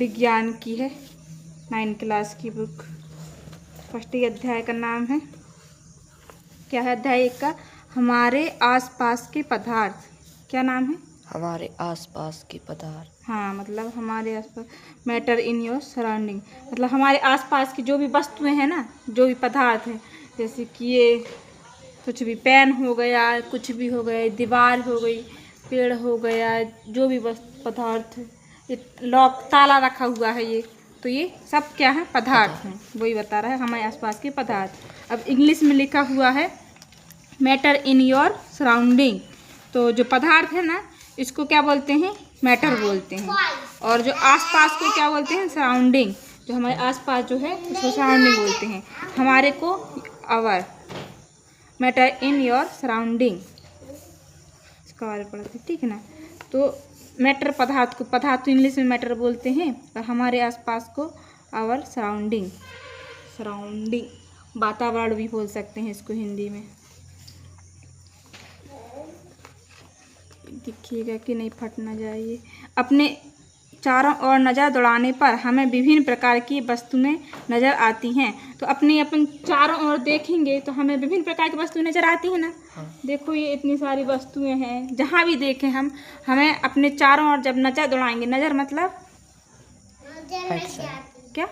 विज्ञान की है, 9 क्लास की बुक। फर्स्ट अध्याय का नाम है, क्या है अध्याय 1 का? हमारे आसपास के पदार्थ। क्या नाम है? हमारे आसपास के पदार्थ। हाँ, मतलब हमारे आसपास, मैटर इन योर सराउंडिंग, मतलब हमारे आसपास की जो भी वस्तुएं हैं ना, जो भी पदार्थ हैं, जैसे कि ये कुछ भी पेन हो गया, कुछ भी हो गया, दीवार हो गई, पेड़ हो गया, जो भी पदार्थ, ये लॉक ताला रखा हुआ है, ये तो ये सब क्या है? पदार्थ हैं। वही बता रहा है हमारे आसपास के पदार्थ। अब इंग्लिश में लिखा हुआ है मैटर इन योर सराउंडिंग। तो जो पदार्थ है ना, इसको क्या बोलते हैं? मैटर बोलते हैं। और जो आसपास को क्या बोलते हैं? सराउंडिंग। जो हमारे आसपास जो है उसको सराउंडिंग बोलते हैं। हमारे को our, matter in your surrounding, इसका बारे में पढ़ते हैं, ठीक है ना। तो मैटर पदार्थ को, पदार्थ तो इंग्लिश में मैटर बोलते हैं, और हमारे आसपास को आवर सराउंडिंग, सराउंडिंग वातावरण भी बोल सकते हैं इसको हिंदी में। देखिएगा कि नहीं फट ना जाए। अपने चारों ओर नज़र दौड़ाने पर हमें विभिन्न प्रकार की वस्तुएं नज़र आती हैं। तो अपन चारों ओर देखेंगे तो हमें विभिन्न प्रकार की वस्तुएं नज़र आती हैं ना। हाँ। देखो ये इतनी सारी वस्तुएं हैं, जहाँ भी देखें हमें अपने चारों ओर जब नज़र दौड़ाएंगे, नज़र मतलब क्या?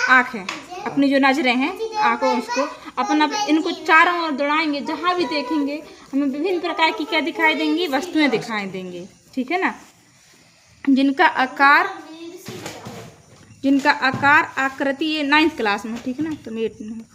आँख है, अपनी जो नजरें हैं, आँखों, उसको अपन इनको चारों ओर दौड़ाएंगे, जहाँ भी देखेंगे हमें विभिन्न प्रकार की क्या दिखाई देंगी? वस्तुएं दिखाई देंगी, ठीक है ना। जिनका आकार आकृति, ये 9th क्लास में, ठीक है ना, तो 8 में।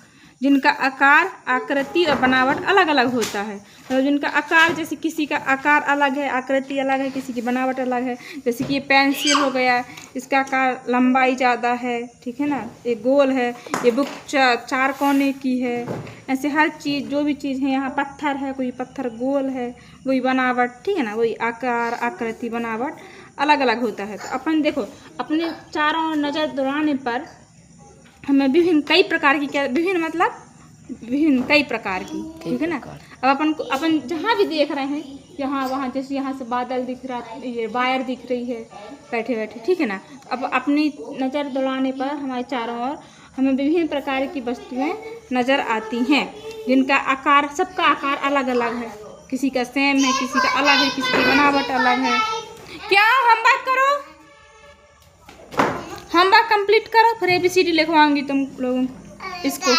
जिनका आकार आकृति और बनावट अलग अलग होता है। तो जिनका आकार, जैसे किसी का आकार अलग है, आकृति अलग है, किसी की बनावट अलग है। जैसे कि ये पेंसिल हो गया, इसका आकार लंबाई ज़्यादा है, ठीक है ना, ये गोल है। ये बुक 4 कोने की है। ऐसे हर चीज़, जो भी चीज़ है, यहाँ पत्थर है, कोई पत्थर गोल है, वही बनावट, ठीक है ना, वही आकार आकृति बनावट अलग अलग होता है। तो अपन देखो, अपने चारों नज़र दौड़ाने पर हमें विभिन्न कई प्रकार की, क्या विभिन्न मतलब विभिन्न कई प्रकार की, ठीक है ना। अब अपन जहाँ भी देख रहे हैं, यहाँ वहाँ, जैसे यहाँ से बादल दिख रहा, ये वायर दिख रही है बैठे बैठे, ठीक है ना। अब अपनी नज़र दौड़ाने पर हमारे चारों ओर हमें विभिन्न प्रकार की वस्तुएं नज़र आती हैं, जिनका आकार, सबका आकार अलग अलग है। किसी का सेम है, किसी का अलग है, किसी की बनावट अलग है। क्या होमवर्क करो, होमवर्क कंप्लीट करो, फिर ABCD लिखवाऊंगी तुम लोगों को। इसको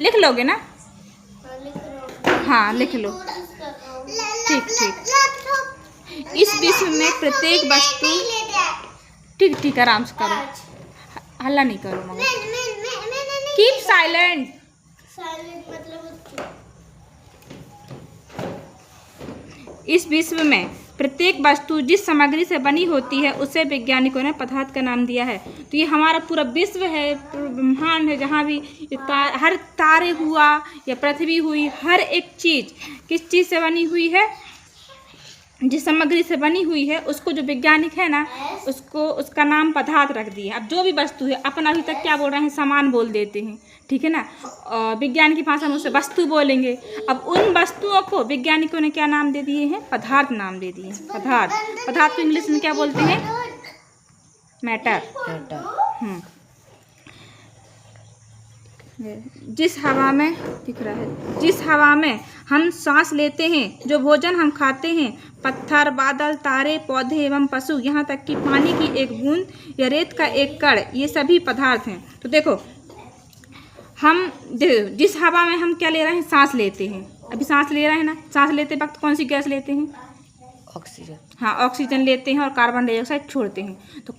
लिख लोगे ना? हाँ, लिख लो, ठीक ठीक। इस विश्व में प्रत्येक वस्तु, ठीक ठीक, आराम से करो, हल्ला नहीं करो, मगर कीप साइलेंट। इस विश्व में प्रत्येक वस्तु जिस सामग्री से बनी होती है, उसे वैज्ञानिकों ने पदार्थ का नाम दिया है। तो ये हमारा पूरा विश्व है, ब्रह्मांड है, जहाँ भी हर तारे हुआ या पृथ्वी हुई, हर एक चीज़ किस चीज़ से बनी हुई है? जिस सामग्री से बनी हुई है, उसको जो वैज्ञानिक है ना, उसका नाम पदार्थ रख दिए। अब जो भी वस्तु है, अपन अभी तक क्या बोल रहे हैं? सामान बोल देते हैं, ठीक है ना। विज्ञान की भाषा में उसे वस्तु बोलेंगे। अब उन वस्तुओं को वैज्ञानिकों ने क्या नाम दे दिए हैं? पदार्थ नाम दे दिए हैं। पदार्थ को इंग्लिश में क्या बोलते हैं? मैटर। जिस हवा में, दिख रहा है, जिस हवा में हम सांस लेते हैं, जो भोजन हम खाते हैं, पत्थर, बादल, तारे, पौधे एवं पशु, यहाँ तक कि पानी की एक बूंद या रेत का एक कण, ये सभी पदार्थ हैं। तो देखो, जिस हवा में हम क्या ले रहे हैं? सांस लेते हैं। अभी सांस ले रहे हैं ना, सांस लेते वक्त कौन सी गैस लेते हैं? ऑक्सीजन। हाँ, ऑक्सीजन लेते हैं और कार्बन डाइऑक्साइड छोड़ते हैं। तो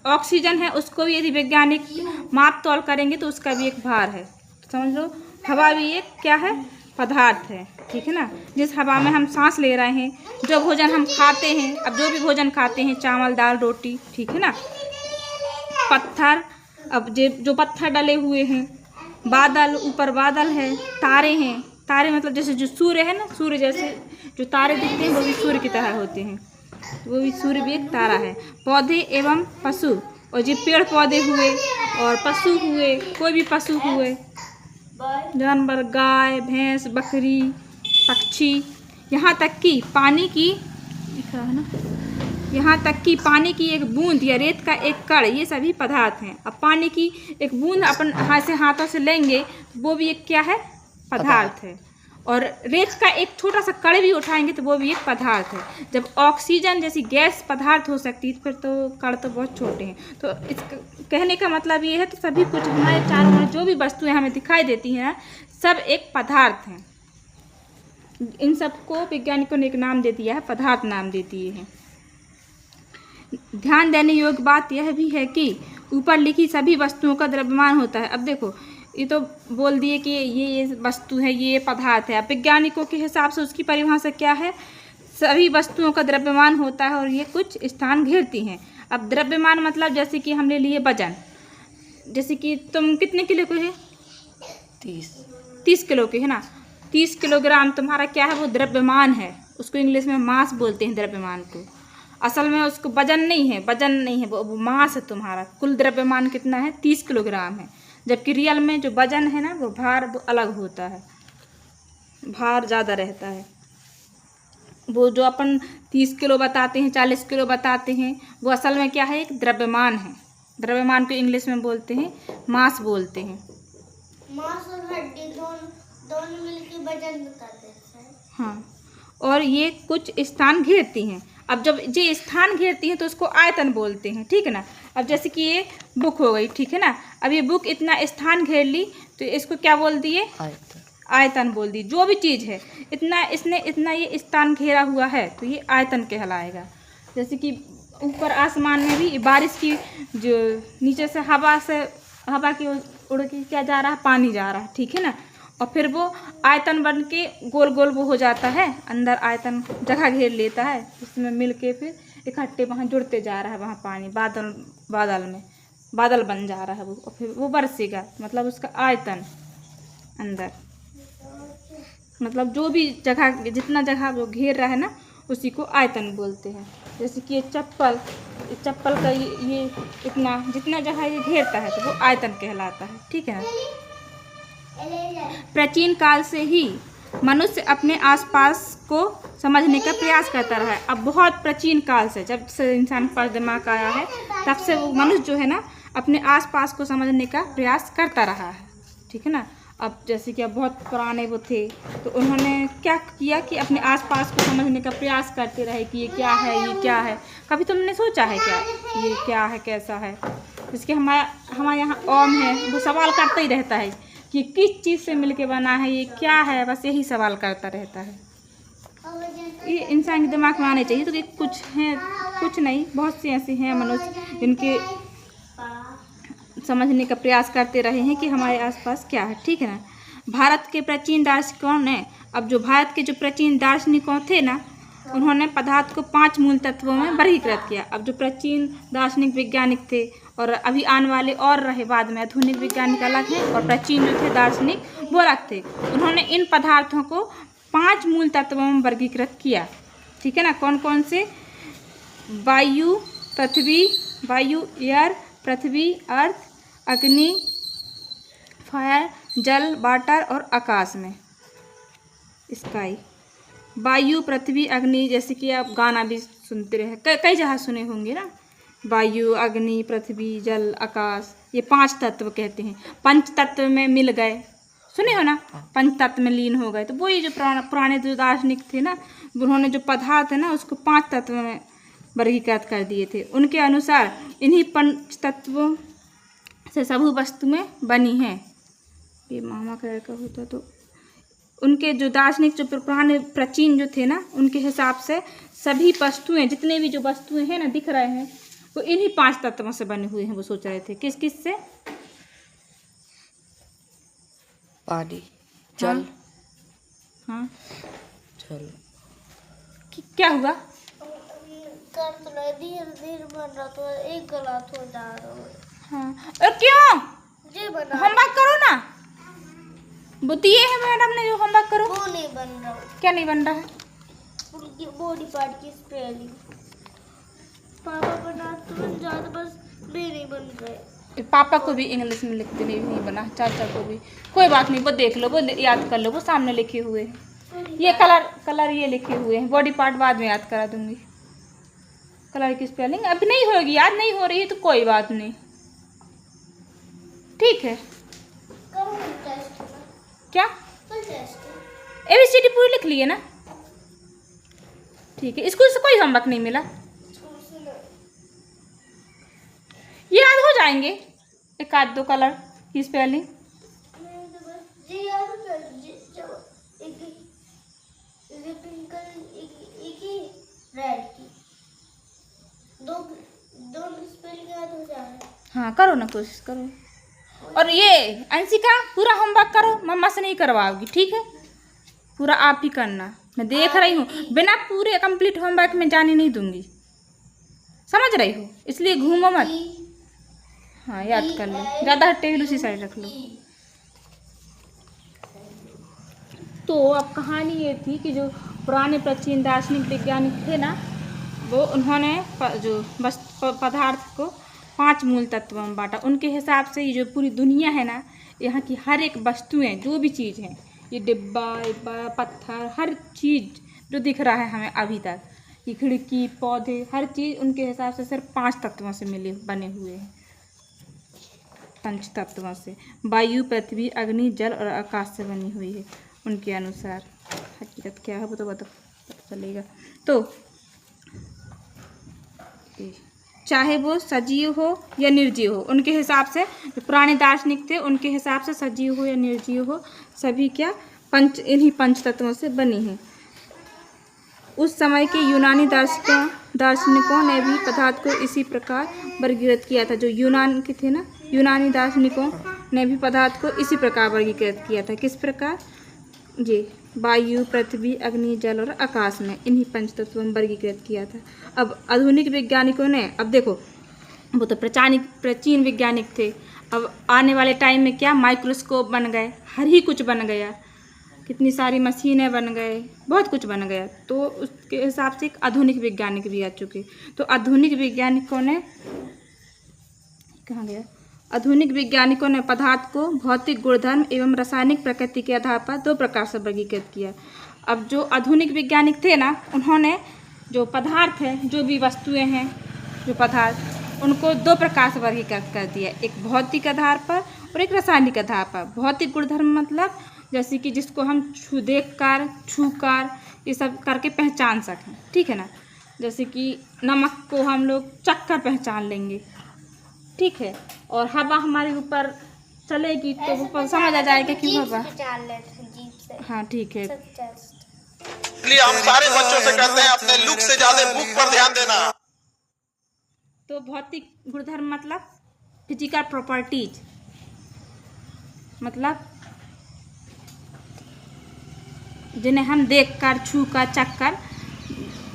ऑक्सीजन है, उसको भी यदि वैज्ञानिक माप तौल करेंगे तो उसका भी एक भार है। तो समझ लो, हवा भी एक क्या है? पदार्थ है, ठीक है ना। जिस हवा में हम सांस ले रहे हैं, जो भोजन हम खाते हैं, अब जो भी भोजन खाते हैं, चावल, दाल, रोटी, ठीक है ना। पत्थर, अब जो पत्थर डले हुए हैं, बादल, ऊपर बादल है, तारे हैं, तारे मतलब जैसे जो सूर्य है ना, सूर्य जैसे जो तारे दिखते हैं वो भी सूर्य की तरह होते हैं, तो वो भी सूर्य भी एक तारा है। पौधे एवं पशु, और जो पेड़ पौधे हुए और पशु हुए, कोई भी पशु हुए, जानवर, गाय, भैंस, बकरी, पक्षी, यहाँ तक कि पानी की दिख रहा है ना, यहाँ तक कि पानी की एक बूंद या रेत का एक कण, ये सभी पदार्थ हैं। अब पानी की एक बूंद अपन हाथों से लेंगे, वो भी एक क्या है, पदार्थ है। और रेत का एक छोटा सा कण भी उठाएंगे तो वो भी एक पदार्थ है। जब ऑक्सीजन जैसी गैस पदार्थ हो सकती है, फिर तो कण तो बहुत छोटे हैं। तो इस कहने का मतलब ये है, तो सभी कुछ हमारे चारों ओर जो भी वस्तुएं हमें दिखाई देती हैं, सब एक पदार्थ हैं। इन सबको वैज्ञानिकों ने एक नाम दे दिया है, पदार्थ नाम दे दिए हैं। ध्यान देने योग्य बात यह भी है कि ऊपर लिखी सभी वस्तुओं का द्रव्यमान होता है। अब देखो, ये तो बोल दिए कि ये वस्तु है, ये पदार्थ है। अब वैज्ञानिकों के हिसाब से उसकी परिभाषा क्या है, सभी वस्तुओं का द्रव्यमान होता है और ये कुछ स्थान घेरती हैं। अब द्रव्यमान मतलब जैसे कि हमने लिए वजन, जैसे कि तुम कितने किलो के है, 30 किलो के है ना, 30 किलोग्राम तुम्हारा क्या है, वो द्रव्यमान है। उसको इंग्लिश में मास बोलते हैं द्रव्यमान को। असल में उसको वजन नहीं है, वो मास है तुम्हारा। कुल द्रव्यमान कितना है, 30 किलोग्राम है। जबकि रियल में जो वजन है ना, वो भार वो अलग होता है, भार ज़्यादा रहता है। वो जो अपन 30 किलो बताते हैं, 40 किलो बताते हैं, वो असल में क्या है, एक द्रव्यमान है। द्रव्यमान को इंग्लिश में बोलते हैं मास बोलते हैं। मास और हड्डी दोनों मिलकर वजन बताते हैं। हाँ, और ये कुछ स्थान घेरती हैं। अब जब ये स्थान घेरती हैं तो उसको आयतन बोलते हैं, ठीक है ना। अब जैसे कि ये बुक हो गई, ठीक है ना। अब ये बुक इतना स्थान घेर ली तो इसको क्या बोल दिए, आयतन बोल दी। जो भी चीज़ है इसने इतना ये स्थान घेरा हुआ है तो ये आयतन कहलाएगा। जैसे कि ऊपर आसमान में भी बारिश की जो नीचे से हवा की उड़ के क्या जा रहा है, पानी जा रहा है, ठीक है ना। और फिर वो आयतन बन के गोल गोल वो हो जाता है, अंदर आयतन जगह घेर लेता है, उसमें मिल के फिर इकट्ठे वहाँ जुड़ते जा रहा है, वहाँ पानी बादल बन जा रहा है वो, और फिर वो बरसेगा, मतलब उसका आयतन अंदर, मतलब जो भी जगह जितना जगह वो घेर रहा है ना, उसी को आयतन बोलते हैं। जैसे कि ये चप्पल का ये इतना जितना जगह ये घेरता है तो वो आयतन कहलाता है, ठीक है ना। प्राचीन काल से ही मनुष्य अपने आसपास को समझने का प्रयास करता रहा है। अब बहुत प्राचीन काल से, जब से इंसान के पास दिमाग आया है, तब से वो मनुष्य जो है ना, अपने आसपास को समझने का प्रयास करता रहा है, ठीक है ना। अब जैसे कि अब बहुत पुराने वो थे तो उन्होंने क्या किया कि अपने आसपास को समझने का प्रयास करते रहे कि ये क्या है, ये क्या है। कभी तुमने सोचा है क्या ये क्या है, कैसा है। जिसके हमारे यहाँ ओम है, वो सवाल करता ही रहता है कि किस चीज़ से मिलके बना है, ये क्या है, बस यही सवाल करता रहता है। ये इंसान के दिमाग में आने चाहिए। तो ये कुछ हैं, कुछ नहीं, बहुत से ऐसे हैं मनुष्य जिनके समझने का प्रयास करते रहे हैं कि हमारे आसपास क्या है, ठीक है ना। भारत के प्राचीन दार्शनिकों ने, अब जो भारत के जो प्राचीन दार्शनिकों थे ना, उन्होंने पदार्थ को 5 मूल तत्वों में वर्गीकृत किया। अब जो प्राचीन दार्शनिक वैज्ञानिक थे और अभी आने वाले और रहे बाद में, आधुनिक वैज्ञानिक अलग हैं और प्राचीन जो थे दार्शनिक वो अलग थे। उन्होंने इन पदार्थों को 5 मूल तत्वों में वर्गीकृत किया, ठीक है ना। कौन कौन से, वायु, एयर, पृथ्वी, अर्थ, अग्नि, फायर, जल, वाटर और आकाश में स्काई। वायु, पृथ्वी, अग्नि, जैसे कि आप गाना भी सुनते रहे, कई जगह सुने होंगे ना, वायु, अग्नि, पृथ्वी, जल, आकाश, ये 5 तत्व कहते हैं। पंच तत्व में मिल गए, सुने हो ना, पंच तत्व में लीन हो गए। तो वो ये जो पुराने जो दार्शनिक थे ना, उन्होंने जो पदार्थ है ना उसको 5 तत्व में वर्गीकृत कर दिए थे। उनके अनुसार इन्हीं पंच तत्वों से सभी वस्तुएं बनी हैं। ये मामा कलर का होता तो उनके जो दार्शनिक जो पुराने प्राचीन जो थे ना, उनके हिसाब से सभी वस्तुएं, जितने भी जो वस्तुएं हैं ना दिख रहे हैं, वो इन्हीं 5 तत्वों से बने हुए हैं। वो सोच रहे थे किस किस से, पानी, जल, हाँ जल, क्या हुआ, धीरे बन रहा तो एक गलत हो जा रहा है। हाँ, और क्यों, जी बना, होमवर्क करो ना, वो दिए है मैडम ने जो होमवर्क करो। वो नहीं बन रहा। क्या नहीं बन रहा है, उनकी बॉडी पार्ट की स्पेलिंग पापा बना तो बन जाता, बस मैं नहीं बन गए। पापा को भी इंग्लिश में लिखते नहीं बना, चाचा को भी। कोई बात नहीं, वो देख लो, वो याद कर लो, वो सामने लिखे हुए हैं। ये कलर ये लिखे हुए हैं, बॉडी पार्ट बाद में याद करा दूंगी। कलर की स्पेलिंग अब नहीं होगी, याद नहीं हो रही है तो कोई बात नहीं, ठीक है। कब टेस्ट होगा? क्या कल टेस्ट है? ABCD पूरी लिख लिए ना? ठीक है, स्कूल से कोई होमवर्क नहीं मिला? स्कूल से नहीं। याद हो जाएंगे एक आध दो कलर की स्पेलिंग। मैं तो बस ये याद कर जो एक पिंक कलर एक ही रेड की दो स्पेलिंग याद हो जाए। हाँ करो ना, कोशिश करो। और ये अंशिका पूरा होमवर्क करो, मम्मा से नहीं करवाओगी, ठीक है? पूरा आप ही करना, मैं देख रही हूँ। बिना पूरे कंप्लीट होमवर्क में जाने नहीं दूंगी, समझ रही हो? इसलिए घूमो मत। हाँ याद कर लो, ज़्यादा टेबल उसी साइड रख लो। तो अब कहानी ये थी कि जो पुराने प्राचीन दार्शनिक वैज्ञानिक थे ना, वो उन्होंने जो पदार्थ को 5 मूल तत्वों में बांटा। उनके हिसाब से ये जो पूरी दुनिया है ना, यहाँ की हर एक वस्तुएं जो भी चीज़ हैं, ये डिब्बा पत्थर, हर चीज़ जो दिख रहा है हमें अभी तक, ये खिड़की पौधे, हर चीज़ उनके हिसाब से सिर्फ 5 तत्वों से बने हुए हैं। 5 तत्वों से, वायु पृथ्वी अग्नि जल और आकाश से बनी हुई है उनके अनुसार। हकीकत क्या है वो तो पता चलेगा। तो चाहे वो सजीव हो या निर्जीव हो, उनके हिसाब से जो पुराने दार्शनिक थे उनके हिसाब से सजीव हो या निर्जीव हो, सभी क्या इन्हीं 5 तत्वों से बनी हैं। उस समय के यूनानी दार्शनिकों ने भी पदार्थ को इसी प्रकार वर्गीकृत किया था। जो यूनान के थे ना, यूनानी दार्शनिकों ने भी पदार्थ को इसी प्रकार वर्गीकृत किया था। किस प्रकार? जी, वायु पृथ्वी अग्नि जल और आकाश में, इन्हीं 5 तत्वों में वर्गीकृत किया था। अब आधुनिक वैज्ञानिकों ने, अब देखो वो तो प्राचीन वैज्ञानिक थे, अब आने वाले टाइम में क्या माइक्रोस्कोप बन गए, हर ही कुछ बन गया, कितनी सारी मशीनें बन गए, बहुत कुछ बन गया। तो उसके हिसाब से एक आधुनिक वैज्ञानिक भी आ चुके। तो आधुनिक वैज्ञानिकों ने कहाँ गया? आधुनिक वैज्ञानिकों ने पदार्थ को भौतिक गुणधर्म एवं रासायनिक प्रकृति के आधार पर 2 प्रकार से वर्गीकृत किया। अब जो आधुनिक वैज्ञानिक थे ना, उन्होंने जो पदार्थ है, जो भी वस्तुएं हैं, जो पदार्थ, उनको 2 प्रकार से वर्गीकृत कर दिया, एक भौतिक आधार पर और एक रासायनिक आधार पर। भौतिक गुणधर्म मतलब जैसे कि जिसको हम देखकर छूकर ये सब करके पहचान सकें, ठीक है ना? जैसे कि नमक को हम लोग चखकर पहचान लेंगे, ठीक है? और हवा हमारे ऊपर चलेगी तो वो समझ आ जाएगा कि हवा। हाँ ठीक है। इसलिए हम सारे बच्चों से कहते हैं अपने लुक से ज्यादा बुक पर ध्यान देना। तो भौतिक गुणधर्म मतलब फिजिकल प्रॉपर्टीज, मतलब जिन्हें हम देखकर छूकर चखकर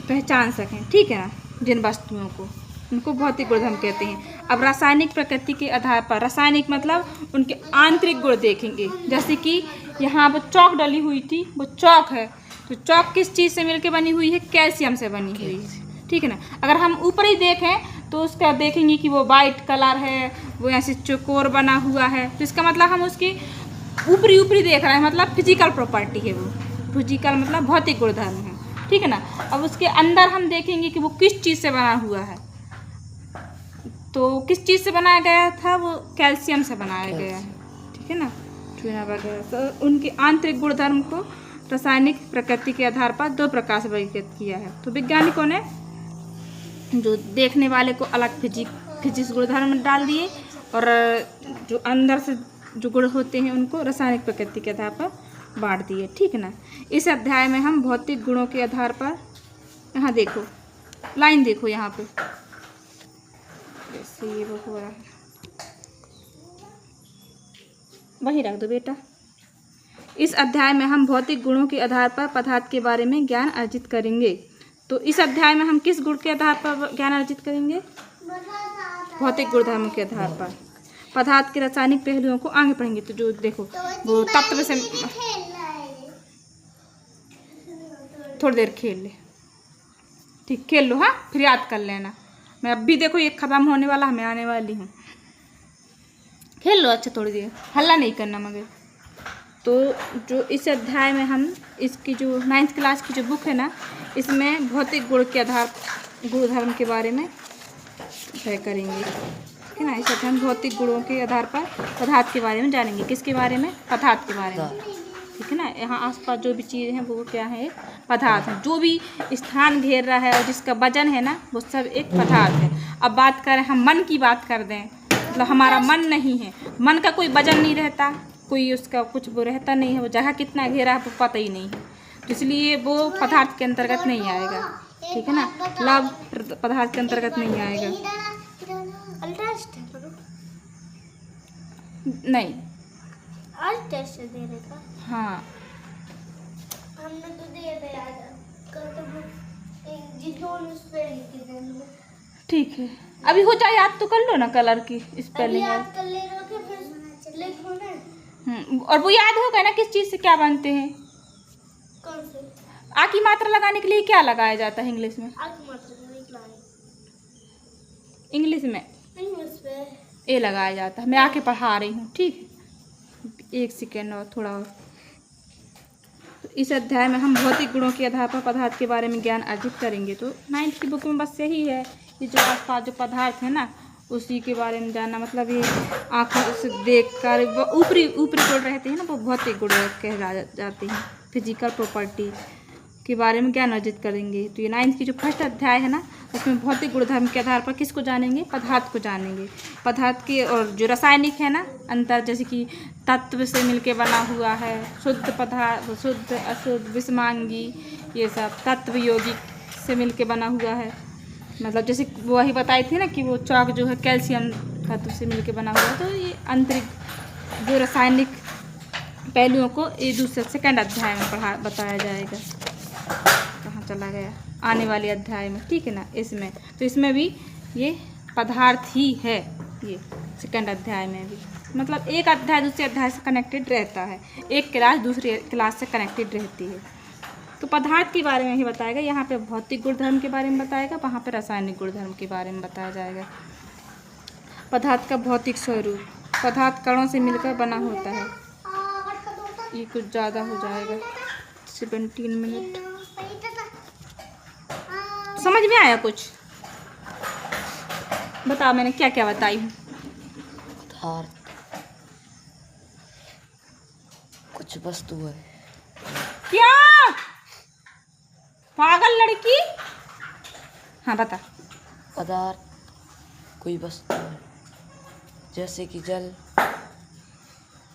पहचान सकें, ठीक है ना? जिन वस्तुओं को, उनको भौतिक गुणधर्म कहते हैं। अब रासायनिक प्रकृति के आधार पर, रासायनिक मतलब उनके आंतरिक गुण देखेंगे। जैसे कि यहाँ वो चौक डली हुई थी, वो चौक है, तो चौक किस चीज़ से मिलकर बनी हुई है? कैल्शियम से बनी हुई है, ठीक है ना? अगर हम ऊपर ही देखें तो उसका देखेंगे कि वो वाइट कलर है, वो ऐसे चौकोर बना हुआ है, तो इसका मतलब हम उसकी ऊपरी देख रहे हैं, मतलब फिजिकल प्रॉपर्टी है वो। फिजिकल मतलब भौतिक गुणधर्म है, ठीक है ना? अब उसके अंदर हम देखेंगे कि वो किस चीज़ से बना हुआ है। तो किस चीज़ से बनाया गया था? वो कैल्शियम से बनाया गया है, ठीक है ना? चूना वगैरह। तो उनके आंतरिक गुणधर्म को रासायनिक प्रकृति के आधार पर 2 प्रकार से वर्गीकृत किया है। तो वैज्ञानिकों ने जो देखने वाले को अलग फिजिक्स गुणधर्म डाल दिए, और जो अंदर से जो गुण होते हैं उनको रासायनिक प्रकृति के आधार पर बांट दिए, ठीक है ना? इस अध्याय में हम भौतिक गुणों के आधार पर, यहाँ देखो लाइन देखो, यहाँ पे जैसे ये वो हो रहा है, वही रख दो बेटा। इस अध्याय में हम भौतिक गुणों के आधार पर पदार्थ के बारे में ज्ञान अर्जित करेंगे। तो इस अध्याय में हम किस गुण के आधार पर ज्ञान अर्जित करेंगे? भौतिक गुणधर्मों के आधार पर। पदार्थ के रासायनिक पहलुओं को आगे पढ़ेंगे। तो जो देखो वो तत्व से, थोड़ी देर खेल ले, ठीक, खेल लो, हाँ, फिर याद कर लेना। मैं अब भी देखो ये ख़त्म होने वाला, मैं आने वाली हूँ, खेल लो अच्छा थोड़ी देर, हल्ला नहीं करना मगर। तो जो इस अध्याय में हम इसकी जो 9th क्लास की जो बुक है ना, इसमें भौतिक गुण के आधार गुणधर्म के बारे में अध्ययन करेंगे, ठीक है ना। इस अध्ययन भौतिक गुणों के आधार पर पदार्थ के बारे में जानेंगे। किसके बारे में? पदार्थ के बारे में, ठीक है ना। यहाँ आसपास जो भी चीज़ हैं वो क्या है? पदार्थ है। जो भी स्थान घेर रहा है और जिसका वजन है ना, वो सब एक पदार्थ है। अब बात करें, हम मन की बात कर दें, मतलब हमारा मन नहीं है, मन का कोई वजन नहीं रहता, कोई उसका कुछ वो रहता नहीं है, वो जगह कितना घेरा है वो पता ही नहीं है, तो इसलिए वो पदार्थ के अंतर्गत नहीं आएगा, ठीक है ना। लव पदार्थ के अंतर्गत नहीं आएगा, नहीं। आज टेस्ट दे रहे था। हाँ, हमने तो दिया था याद, कल तो जितोन स्पेलिंग के दिन में। ठीक है, अभी हो जाए याद तो कर लो ना कलर की स्पेलिंग। याद कर ले रहे हो, फिर लिखो ना। और वो याद होगा ना किस चीज़ से क्या बनते हैं। कौन से? आ की मात्रा लगाने के लिए क्या लगाया जाता है इंग्लिश में? आग मात्र नहीं लाए। इंग्लिश में इंग्लिश में ए लगाया जाता है। मैं आके पढ़ा रही हूँ, ठीक है। एक सेकेंड और थोड़ा और। तो इस अध्याय में हम भौतिक गुणों के आधार पर पदार्थ के बारे में ज्ञान अर्जित करेंगे। तो 9th की बुक में बस यही है, ये जो आसपास जो पदार्थ है ना उसी के बारे में जानना, मतलब ये आँखों से देख कर ऊपरी गुण रहते हैं ना, वो भौतिक गुण कहे जाते हैं। फिजिकल प्रॉपर्टी के बारे में ज्ञान अर्जित करेंगे। तो ये 9th की जो फर्स्ट अध्याय है ना, उसमें भौतिक गुणधर्म के आधार पर किसको जानेंगे? पदार्थ को जानेंगे। पदार्थ के और जो रासायनिक है ना अंतर, जैसे कि तत्व से मिलके बना हुआ है, शुद्ध पदार्थ, शुद्ध अशुद्ध, विषमांगी, ये सब तत्व यौगिक से मिलके बना हुआ है। मतलब जैसे वही बताई थी ना कि वो चौक जो है कैल्शियम तत्व से मिलके बना हुआ है। तो ये आंतरिक जो रासायनिक पहलुओं को ये दूसरे सेकंड अध्याय में बताया जाएगा। कहाँ चला गया? आने वाले अध्याय में, ठीक है ना। इसमें तो इसमें भी ये पदार्थ ही है, ये सेकंड अध्याय में भी, मतलब एक अध्याय दूसरे अध्याय से कनेक्टेड रहता है, एक क्लास दूसरी क्लास से कनेक्टेड रहती है। तो पदार्थ के बारे में ही बताएगा, यहाँ पे भौतिक गुणधर्म के बारे में बताएगा, वहाँ पे रासायनिक गुणधर्म के बारे में बताया जाएगा। पदार्थ का भौतिक स्वरूप, पदार्थ कणों से मिलकर बना होता है। ये कुछ ज़्यादा हो जाएगा, 17 मिनट। समझ में आया कुछ? बताओ मैंने क्या क्या बताई हूँ। पदार्थ कुछ वस्तु है। क्या पागल लड़की? हाँ बता। पदार्थ कोई वस्तु है, जैसे कि जल।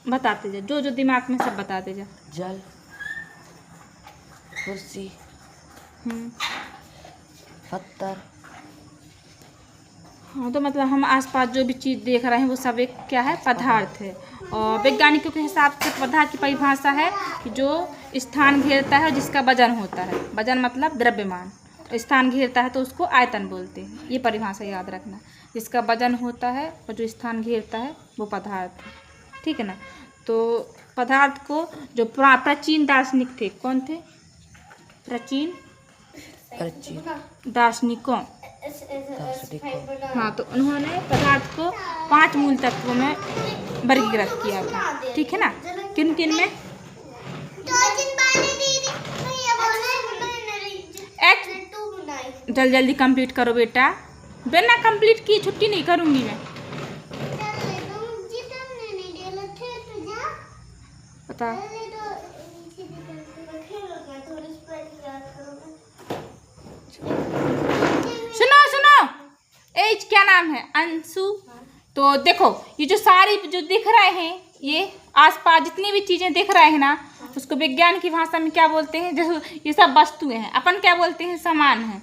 बताते जा, जो जो दिमाग में सब बताते जा। जल, कुर्सी, पत्थर। हाँ, तो मतलब हम आसपास जो भी चीज़ देख रहे हैं वो सब एक क्या है? पदार्थ है। और वैज्ञानिकों के हिसाब से पदार्थ की परिभाषा है कि जो स्थान घेरता है और जिसका वजन होता है। वजन मतलब द्रव्यमान। स्थान घेरता है तो उसको आयतन बोलते हैं, ये परिभाषा याद रखना। जिसका वजन होता है और जो स्थान घेरता है वो पदार्थ है, ठीक है ना। तो पदार्थ को जो प्राचीन दार्शनिक थे, कौन थे? प्राचीन दार्शनिकों, हाँ, तो उन्होंने पदार्थ को 5 मूल तत्वों में वर्गीकृत किया था, ठीक है ना। किन किन में? जल्दी जल्दी कंप्लीट करो बेटा, बिना कंप्लीट किए छुट्टी नहीं करूँगी मैं। बता। सुनो सुनो, एज क्या नाम है? अंशु। तो देखो ये जो सारी जो दिख रहे हैं, ये आसपास जितनी भी चीज़ें दिख रहे हैं ना, उसको विज्ञान की भाषा में क्या बोलते हैं? जैसे ये सब वस्तुएं हैं, अपन क्या बोलते हैं? सामान है,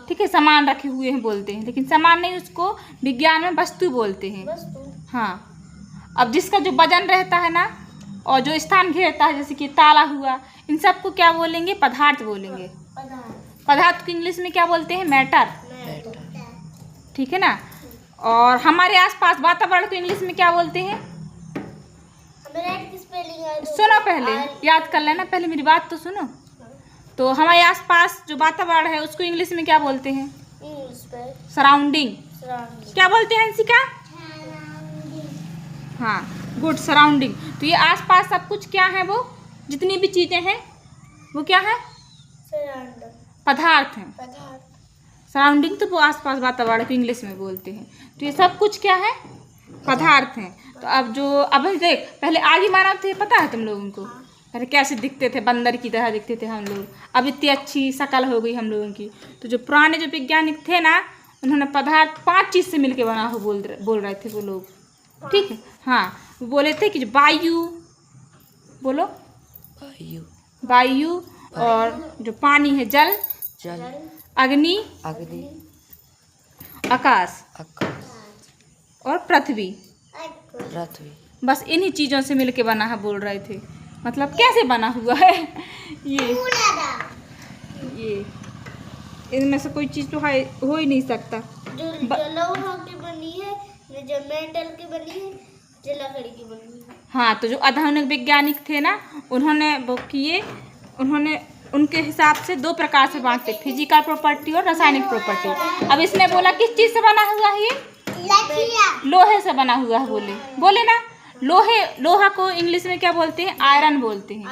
ठीक है, सामान रखे हुए हैं बोलते हैं, लेकिन सामान नहीं, उसको विज्ञान में वस्तु बोलते हैं। हाँ, अब जिसका जो वजन रहता है ना और जो स्थान घेरता है, जैसे कि ताला हुआ, इन सबको क्या बोलेंगे? पदार्थ बोलेंगे। पदार्थ को इंग्लिश में क्या बोलते हैं? मैटर, ठीक है ना। और हमारे आसपास वातावरण को इंग्लिश में क्या बोलते हैं? सुनो, पहले याद कर लेना, पहले मेरी बात तो सुनो। तो हमारे आसपास जो वातावरण है उसको इंग्लिश में क्या बोलते हैं? सराउंडिंग। क्या बोलते हैं अंशिका? हाँ, गुड, सराउंडिंग। तो ये आसपास सब कुछ क्या है? वो जितनी भी चीज़ें हैं वो क्या है? पदार्थ हैं। सराउंडिंग तो वो आसपास वातावरण को इंग्लिश में बोलते हैं। तो ये सब कुछ क्या है, पदार्थ हैं। तो अब देख, पहले आदि मानव थे, पता है तुम लोगों को? पहले कैसे दिखते थे, बंदर की तरह दिखते थे हम लोग। अब इतनी अच्छी शक्ल हो गई हम लोगों की। तो जो पुराने जो वैज्ञानिक थे ना, उन्होंने पदार्थ 5 चीज़ से मिलके बना हो बोल रहे थे वो लोग, ठीक है। हाँ, वो बोले थे कि जो वायु, बोलो, वायु, और जो पानी है जल, अग्नि, आकाश और पृथ्वी, बस इन्हीं चीज़ों से मिलके बना है बोल रहे थे। मतलब कैसे बना हुआ है ये इनमें से कोई चीज़ तो है हो ही नहीं सकता। जो लोहा की बनी है, जो मेटल की बनी है, जो लकड़ी की बनी है। हाँ, तो जो आधुनिक वैज्ञानिक थे ना, उन्होंने वो किए, उन्होंने उनके हिसाब से 2 प्रकार से बांटते, फिजिकल प्रॉपर्टी और रासायनिक प्रॉपर्टी। अब इसने बोला किस चीज़ से बना हुआ है ये? लोहे से बना हुआ है। बोले ना, लोहा को इंग्लिश में क्या बोलते हैं? आयरन बोलते हैं।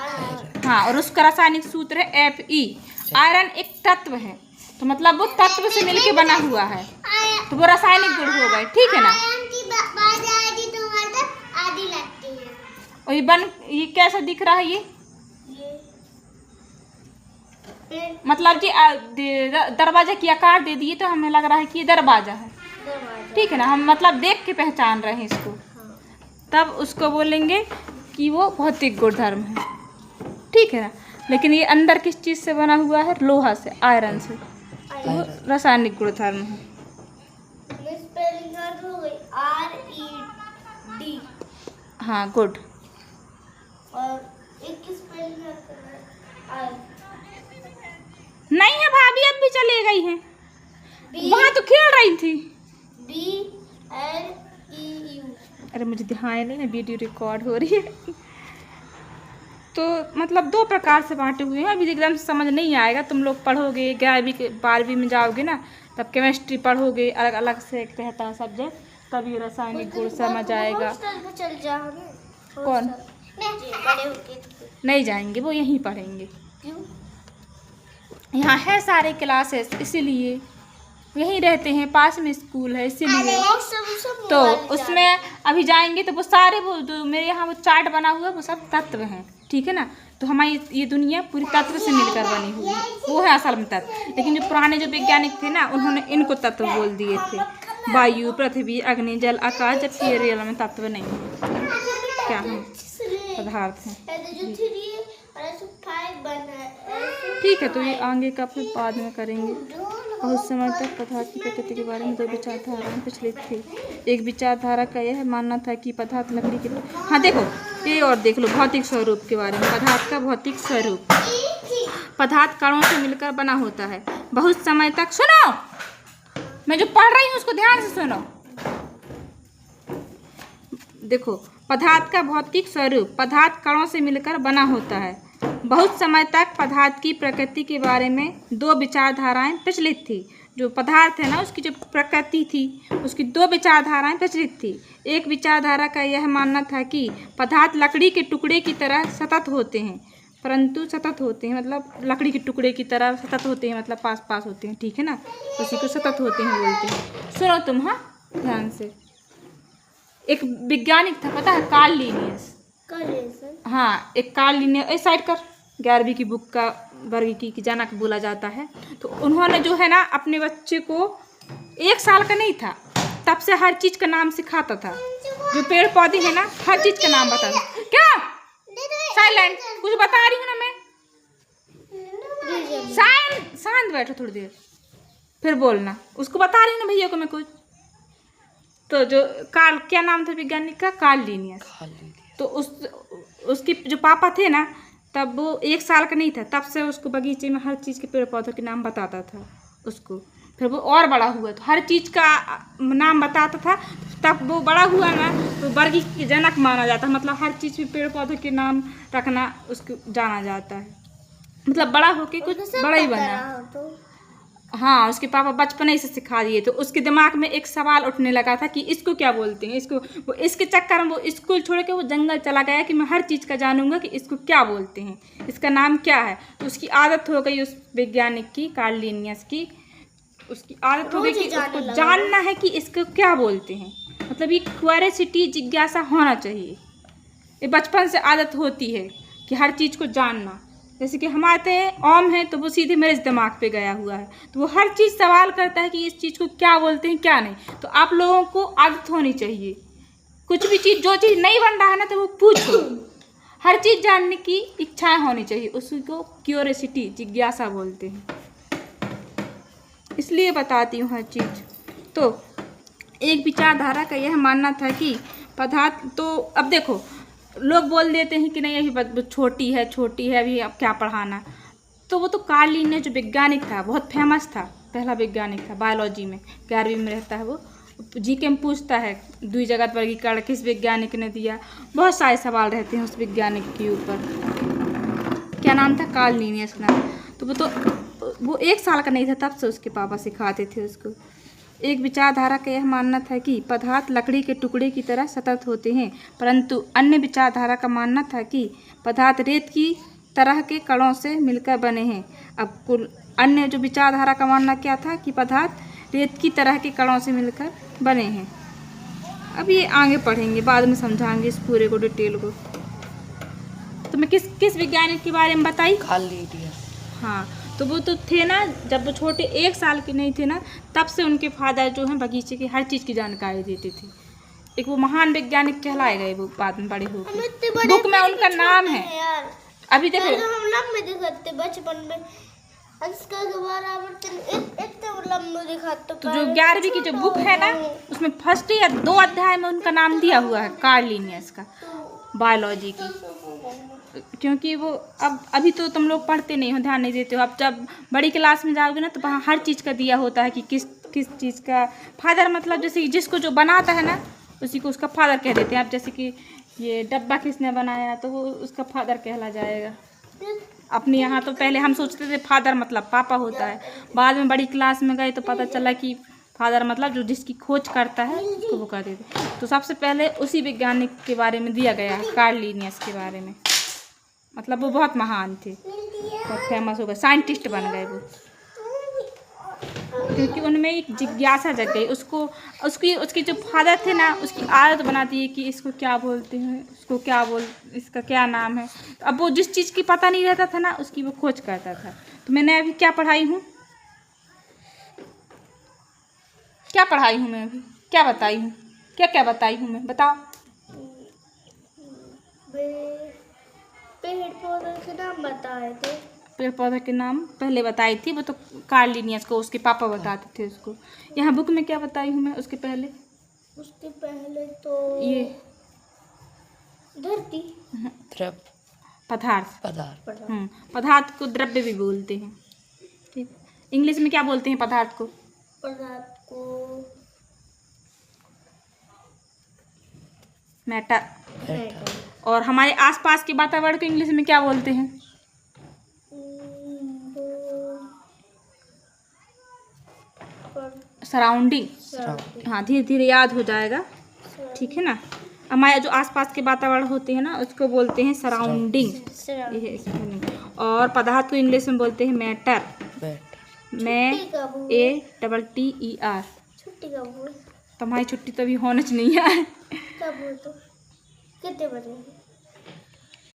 हाँ, और उसका रासायनिक सूत्र है Fe। आयरन एक तत्व है, तो मतलब वो तत्व से मिलके बना हुआ है, तो वो रासायनिक गुण हो गए, ठीक है ना। और ये कैसा दिख रहा है ये? मतलब जी दरवाजे की आकार दे दिए तो हमें लग रहा है कि ये दरवाजा है, ठीक है ना। हम मतलब देख के पहचान रहे हैं इसको, तब उसको बोलेंगे कि वो भौतिक गुणधर्म है, ठीक है ना। लेकिन ये अंदर किस चीज़ से बना हुआ है? लोहा से, आयरन से, तो वो रासायनिक गुणधर्म है। RED। हाँ, गुड। और एक स्पेलिंग नहीं है भाभी, अब भी चले गई हैं, वहाँ तो खेल रही थी। BLEU। अरे मुझे ध्यान नहीं ना, वीडियो रिकॉर्ड हो रही है। तो मतलब 2 प्रकार से बांटे हुए हैं। अभी एकदम समझ नहीं आएगा, तुम लोग पढ़ोगे 11वीं के 12वीं में जाओगे ना, तब केमिस्ट्री पढ़ोगे, अलग अलग से एक रहता है सब्जेक्ट, तभी रासायनिक गुण समझ आएगा। चल जाओ। कौन? नहीं जाएंगे, वो यहीं पढ़ेंगे। क्यों? यहाँ है सारे क्लासेस, इसीलिए यहीं रहते हैं, पास में स्कूल है इसीलिए। तो उसमें अभी जाएंगे तो वो सारे वो जो मेरे यहाँ वो चार्ट बना हुआ है वो सब तत्व हैं, ठीक है ना। तो हमारी ये दुनिया पूरी तत्व से मिलकर बनी हुई है, वो है असल में तत्व। लेकिन जो पुराने जो वैज्ञानिक थे ना, उन्होंने इनको तत्व बोल दिए थे, वायु, पृथ्वी, अग्नि, जल, आकाश, जबकि ये रियल में तत्व नहीं है, क्या है, पदार्थ हैं। ठीक है, तो ये आगे का फिर बाद में करेंगे। बहुत समय तक पदार्थ की प्रकृति के बारे में 2 विचारधाराएं प्रचलित थी। एक विचारधारा का यह मानना था कि पदार्थ लकड़ी के, हाँ देखो ये, और देख लो भौतिक स्वरूप के बारे में। पदार्थ का भौतिक स्वरूप, पदार्थ कणों से मिलकर बना होता है। बहुत समय तक, सुनो, मैं जो पढ़ रही हूँ उसको ध्यान से सुनो। देखो, पदार्थ का भौतिक स्वरूप, पदार्थ कणों से मिलकर बना होता है। बहुत समय तक पदार्थ की प्रकृति के बारे में 2 विचारधाराएं प्रचलित थी। जो पदार्थ है ना, उसकी जो प्रकृति थी, उसकी 2 विचारधाराएं प्रचलित थी। एक विचारधारा का यह मानना था कि पदार्थ लकड़ी के टुकड़े की तरह सतत होते हैं, परंतु सतत होते हैं मतलब लकड़ी के टुकड़े की तरह सतत होते हैं, मतलब पास पास होते हैं, ठीक है ना, उसी को सतत होते हैं बोलते हैं। सुनो तुम, हाँ ध्यान से। एक वैज्ञानिक था, पता है, कार्ल लिनियस। हाँ, एक कार्ल लिनियस, इस साइड कर, 11वीं की बुक का वर्ग की जनक बोला जाता है। तो उन्होंने जो है ना, अपने बच्चे को 1 साल का नहीं था तब से हर चीज़ का नाम सिखाता था। जो पेड़ पौधे हैं ना, हर चीज़ का नाम बताता। क्या साइलेंट, कुछ बता रही हूँ ना मैं, शांत बैठो थोड़ी देर, फिर बोलना। उसको बता रही हूँ ना भैया को मैं कुछ। तो जो कार्ल, क्या नाम था वैज्ञानिक का? Karl Linnaeus. तो उसके जो पापा थे ना, तब वो 1 साल का नहीं था तब से उसको बगीचे में हर चीज़ के पेड़ पौधों के नाम बताता था उसको। फिर वो और बड़ा हुआ तो हर चीज़ का नाम बताता था, तब वो बड़ा हुआ ना तो वर्गी के जनक माना जाता है। मतलब हर चीज़ में पेड़ पौधों के नाम रखना उसको जाना जाता है, मतलब बड़ा होके कुछ बड़ा ही बना। हाँ, उसके पापा बचपन ही से सिखा दिए। तो उसके दिमाग में एक सवाल उठने लगा था कि इसको क्या बोलते हैं, इसको। वो इसके चक्कर में वो स्कूल छोड़ के वो जंगल चला गया कि मैं हर चीज़ का जानूंगा कि इसको क्या बोलते हैं, इसका नाम क्या है। तो उसकी आदत हो गई उस वैज्ञानिक की, कार्ल लिनियस की, उसकी आदत हो गई रोज ही कि जानने उसको लगा जानना है कि इसको क्या बोलते हैं। मतलब ये क्यूरियोसिटी, जिज्ञासा होना चाहिए। ये बचपन से आदत होती है कि हर चीज़ को जानना। जैसे कि हमारे ओम है तो वो सीधे मेरे दिमाग पे गया हुआ है, तो वो हर चीज़ सवाल करता है कि इस चीज़ को क्या बोलते हैं क्या नहीं। तो आप लोगों को आदत होनी चाहिए, कुछ भी चीज़, जो चीज़ नहीं बन रहा है ना तो वो पूछो। हर चीज़ जानने की इच्छाएं होनी चाहिए, उसी को क्यूरियोसिटी, जिज्ञासा बोलते हैं। इसलिए बताती हूँ हर चीज़। तो एक विचारधारा का यह मानना था कि पदार्थ, तो अब देखो लोग बोल देते हैं कि नहीं अभी छोटी है अभी, अब क्या पढ़ाना। तो वो तो कार्ल लिन्नियस जो वैज्ञानिक था, बहुत फेमस था, पहला वैज्ञानिक था बायोलॉजी में, 11वीं में रहता है वो। जीके में पूछता है द्वि जगत वर्गीकरण किस वैज्ञानिक ने दिया, बहुत सारे सवाल रहते हैं उस वैज्ञानिक के ऊपर। क्या नाम था? कार्ल लिन्नियस नाम। तो वो 1 साल का नहीं था तब से उसके पापा सिखाते थे उसको। एक विचारधारा का यह मानना था कि पदार्थ लकड़ी के टुकड़े की तरह सतत होते हैं, परंतु अन्य विचारधारा का मानना था कि पदार्थ रेत की तरह के कणों से मिलकर बने हैं। अब कुल अन्य जो विचारधारा का मानना क्या था कि पदार्थ रेत की तरह के कणों से मिलकर बने हैं। अब ये आगे पढ़ेंगे, बाद में समझाएंगे इस पूरे को, डिटेल को। तो मैं किस वैज्ञानिक के बारे में बताई? कार्ल लिन्नियस। हाँ, तो वो तो थे ना, जब वो छोटे 1 साल के नहीं थे ना, तब से उनके फादर जो हैं बगीचे की हर चीज़ की जानकारी देते थे। एक वो महान वैज्ञानिक कहलाए गए वो बाद में बड़े होकर। बुक में उनका नाम है। अभी देखो हम लंबे दिखाते बचपन में, इसका दोबारा इतने लंबे दिखाते। तो जो 11वीं की जो बुक है ना, उसमें फर्स्ट या 2 अध्याय में उनका नाम दिया हुआ है कार्ल लिन्नियस का, बायोलॉजी की। क्योंकि वो अभी तो तुम लोग पढ़ते नहीं हो, ध्यान नहीं देते हो। अब जब बड़ी क्लास में जाओगे ना तो वहाँ हर चीज़ का दिया होता है कि किस चीज़ का फादर, मतलब जैसे जिसको जो बनाता है ना उसी को उसका फादर कह देते हैं। अब जैसे कि ये डब्बा किसने बनाया तो वो उसका फादर कहला जाएगा। अपने यहाँ तो पहले हम सोचते थे फादर मतलब पापा होता है, बाद में बड़ी क्लास में गए तो पता चला कि फादर मतलब जो जिसकी खोज करता है उसको वो कहते थे। तो सबसे पहले उसी वैज्ञानिक के बारे में दिया गया है, कार्ल लिन्नियस के बारे में। मतलब वो बहुत महान थे, बहुत फेमस हो गए, साइंटिस्ट बन गए वो, क्योंकि उनमें एक जिज्ञासा जग गई। उसके जो फादर थे ना, उसकी आदत बना दी कि इसको क्या बोलते हैं, इसका क्या नाम है। अब वो जिस चीज़ की पता नहीं रहता था ना उसकी वो खोज करता था। तो मैंने अभी क्या पढ़ाई हूँ मैं अभी, क्या बताई हूँ, क्या बताई हूँ मैं, बताओ। पेड़ पौधे के नाम बताए थे। पेड़ पौधे के नाम पहले बताई थी, वो तो कार्ल लिन्नियस को उसके पापा बताते थे उसको। यहाँ बुक में क्या बताई हूँ मैं उसके पहले तो ये धरती, द्रव, पदार्थ। पदार्थ। पदार्थ को द्रव्य भी बोलते हैं। ठीक, इंग्लिश में क्या बोलते हैं पदार्थ को? मैटर। और हमारे आसपास के वातावरण को इंग्लिश में क्या बोलते हैं? सराउंडिंग। हाँ, धीरे धीरे याद हो जाएगा, ठीक है ना। हमारे जो आसपास के वातावरण होते हैं ना उसको बोलते हैं सराउंडिंग, ये है स्पेलिंग। और पदार्थ को इंग्लिश में बोलते हैं मैटर, MEATTER। तुम्हारी छुट्टी तो अभी होने नहीं है। कितने बजे?